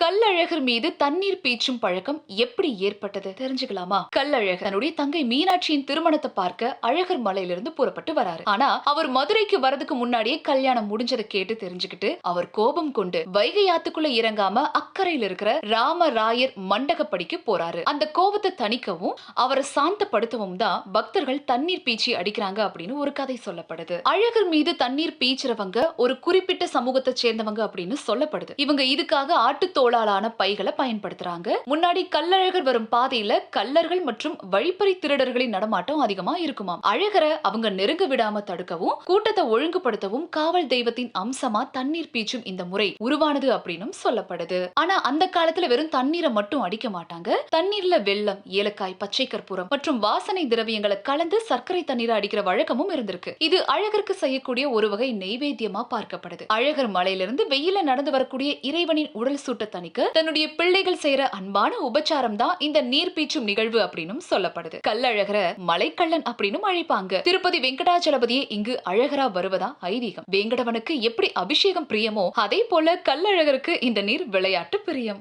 கள்ளழகர் மீது தண்ணீர் பீய்ச்சும் பழக்கம் எப்படி ஏற்பட்டது தெரிஞ்சுக்கலாமா? கள்ளழகர் தன்னுடைய தங்கை மீனாட்சியின் திருமணத்தை பார்க்க அழகர் மலையிலிருந்து புறப்பட்டு வராரு. ஆனா அவர் மதுரைக்கு வரதுக்கு முன்னாடியே கல்யாணம் முடிஞ்சதை கேட்டு தெரிஞ்சுக்கிட்டு அவர் கோபம் கொண்டு வைகை ஆத்துக்குள்ள இறங்காம அக்கறையில் இருக்கிற ராமராயர் மண்டகப்படிக்கு போறாரு. அந்த கோபத்தை தணிக்கவும் அவரை சாந்தப்படுத்தவும் தான் பக்தர்கள் தண்ணீர் பீச்சி அடிக்கிறாங்க அப்படின்னு ஒரு கதை சொல்லப்படுது. அழகர் மீது தண்ணீர் பீச்சுறவங்க ஒரு குறிப்பிட்ட சமூகத்தை சேர்ந்தவங்க அப்படின்னு சொல்லப்படுது. இவங்க இதுக்காக ஆட்டுத்தோளாலான பைகளை பயன்படுத்துறாங்க. முன்னாடி கள்ளழகர் வரும் பாதையில கள்ளர்கள் மற்றும் வழிப்பறி திருடர்களின் நடமாட்டம் அதிகமா இருக்குமாம். அழகரை அவங்க நெருங்க விடாம தடுக்கவும் கூட்டத்தை ஒழுங்குபடுத்தவும் காவல் தெய்வத்தின் அம்சமா தண்ணீர் பீச்சும் இந்த முறை உருவானது அப்படின்னு சொல்லப்படுது. ஆனா அந்த காலத்துல வெறும் தண்ணீரை மட்டும் அடிக்க மாட்டாங்க. தண்ணீர்ல வெல்லம், ஏலக்காய், பச்சை கற்பூரம் மற்றும் வாசனை திரவியங்களை கலந்து சர்க்கரை தண்ணீரை அடிக்கிற வழக்கமும் இருந்திருக்கு. இது அழகருக்கு செய்யக்கூடிய ஒரு வகை நெய்வேத்தியமா பார்க்கப்படுது. அழகர் மலையிலிருந்து வெயில நடந்து வரக்கூடிய இறைவனின் உடல் சூட்ட தணிக்க தன்னுடைய பிள்ளைகள் செய்யற அன்பான உபச்சாரம் தான் இந்த நீர் பீச்சும் நிகழ்வு அப்படின்னு சொல்லப்படுது. கள்ளழகரை மலைக்கள்ளன் அப்படின்னு அழைப்பாங்க. திருப்பதி வெங்கடாச்சலபதியே இங்கு அழகரா வருவதா ஐதீகம். வேங்கடவனுக்கு எப்படி அபிஷேகம் பிரியமோ அதே போல கள்ளழகருக்கு இந்த நீர் விளையாட்டு பிரியம்.